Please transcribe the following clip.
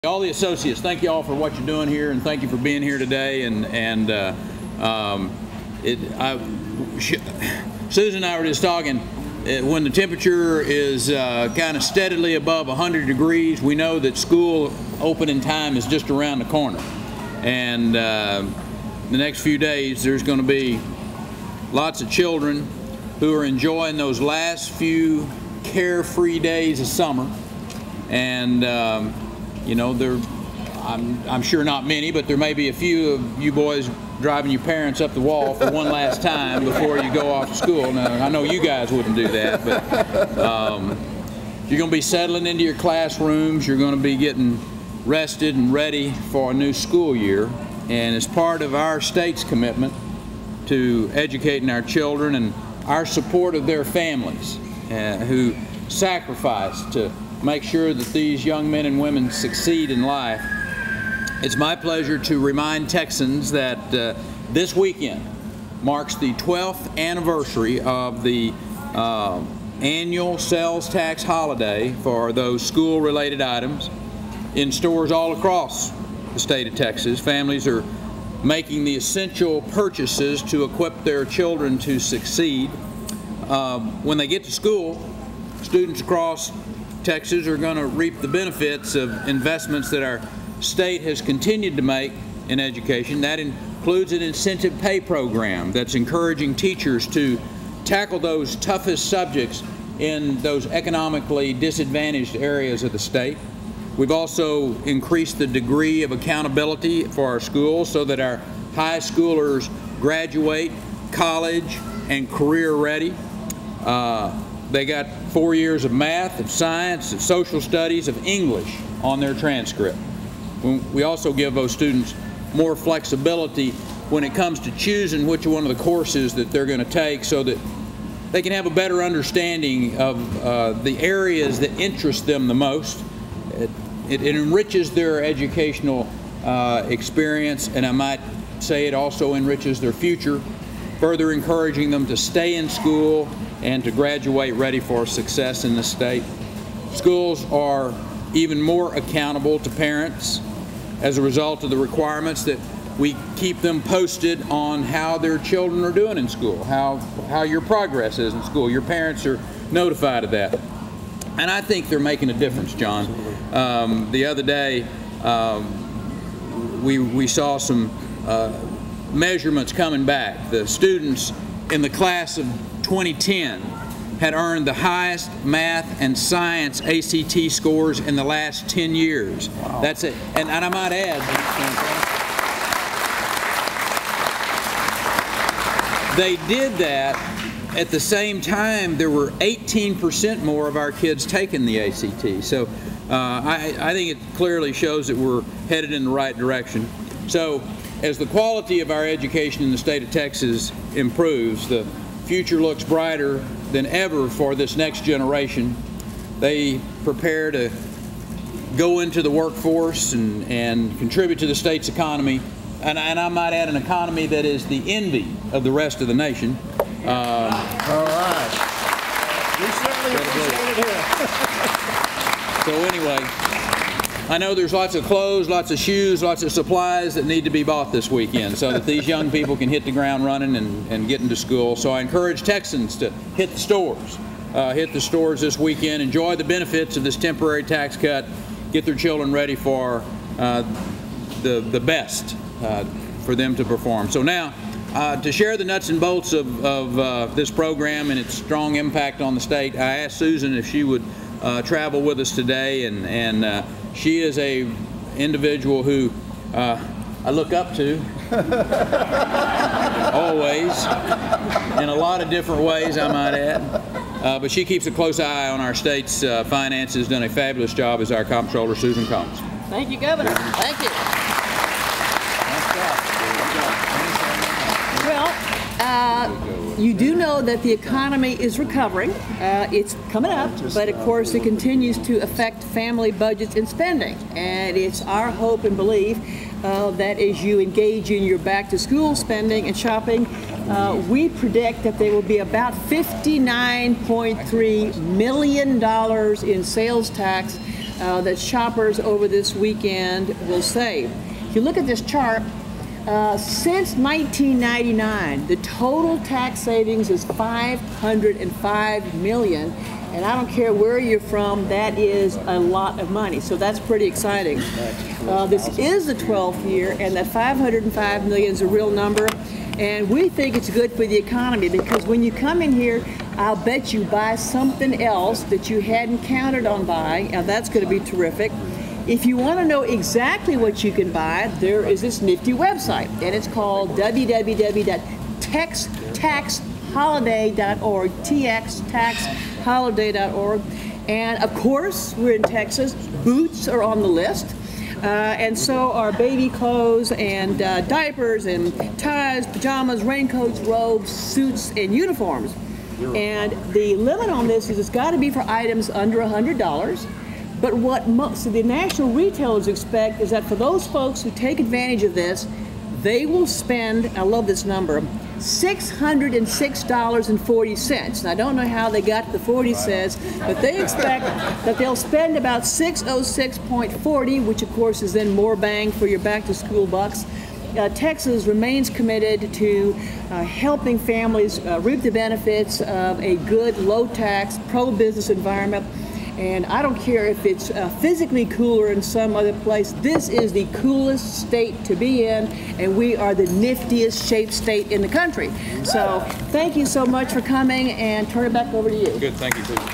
All the associates, thank you all for what you're doing here, and thank you for being here today. Susan and I were just talking. When the temperature is kind of steadily above 100 degrees, we know that school opening time is just around the corner. And the next few days, there's going to be lots of children who are enjoying those last few carefree days of summer. And you know, I'm sure not many, but there may be a few of you boys driving your parents up the wall for one last time before you go off to school. Now, I know you guys wouldn't do that, but you're going to be settling into your classrooms. You're going to be getting rested and ready for a new school year. And as part of our state's commitment to educating our children and our support of their families who sacrifice to make sure that these young men and women succeed in life, it's my pleasure to remind Texans that this weekend marks the 12th anniversary of the annual sales tax holiday for those school-related items. In stores all across the state of Texas, families are making the essential purchases to equip their children to succeed. When they get to school, students across Texas are going to reap the benefits of investments that our state has continued to make in education. That includes an incentive pay program that's encouraging teachers to tackle those toughest subjects in those economically disadvantaged areas of the state. We've also increased the degree of accountability for our schools so that our high schoolers graduate college and career ready. They got 4 years of math, of science, of social studies, of English on their transcript. We also give those students more flexibility when it comes to choosing which one of the courses that they're going to take so that they can have a better understanding of the areas that interest them the most. It enriches their educational experience, and I might say it also enriches their future, further encouraging them to stay in school and to graduate ready for success in the state. Schools are even more accountable to parents as a result of the requirements that we keep them posted on how their children are doing in school, how your progress is in school. Your parents are notified of that. And I think they're making a difference, John. The other day, we saw some measurements coming back. The students in the class of 2010 had earned the highest math and science ACT scores in the last 10 years. Wow. That's it. And I might add, they did that at the same time there were 18% more of our kids taking the ACT. So I think it clearly shows that we're headed in the right direction. So as the quality of our education in the state of Texas improves, the future looks brighter than ever for this next generation. They prepare to go into the workforce and contribute to the state's economy, and I might add an economy that is the envy of the rest of the nation. All right. We certainly appreciate it here. So anyway, I know there's lots of clothes, lots of shoes, lots of supplies that need to be bought this weekend so that these young people can hit the ground running and get into school. So I encourage Texans to hit the stores. This weekend, enjoy the benefits of this temporary tax cut, get their children ready for the best for them to perform. So now, to share the nuts and bolts of this program and its strong impact on the state, I asked Susan if she would travel with us today, and she is a individual who I look up to always, in a lot of different ways, I might add. But she keeps a close eye on our state's finances, done a fabulous job as our comptroller, Susan Combs. Thank you, Governor. Thank you. Well, you do know that the economy is recovering. It's coming up, but of course it continues to affect family budgets and spending. And it's our hope and belief that as you engage in your back-to-school spending and shopping, we predict that there will be about $59.3 million in sales tax that shoppers over this weekend will save. If you look at this chart, since 1999, the total tax savings is $505 million. And I don't care where you're from, that is a lot of money. So that's pretty exciting. This is the 12th year, and that $505 million is a real number. And we think it's good for the economy because when you come in here, I'll bet you buy something else that you hadn't counted on buying, and that's going to be terrific. If you want to know exactly what you can buy, there is this nifty website, and it's called www.textaxholiday.org, txtaxholiday.org. And of course, we're in Texas. Boots are on the list. And so are baby clothes and diapers and ties, pajamas, raincoats, robes, suits, and uniforms. And the limit on this is it's got to be for items under $100. But what most of the national retailers expect is that for those folks who take advantage of this, they will spend, I love this number, $606.40. I don't know how they got to the 40 cents, but they expect that they'll spend about $606.40, which of course is then more bang for your back-to-school bucks. Texas remains committed to helping families reap the benefits of a good, low-tax, pro-business environment. And I don't care if it's physically cooler in some other place. This is the coolest state to be in, and we are the niftiest shaped state in the country. So thank you so much for coming, and turn it back over to you. Good, thank you, Susan.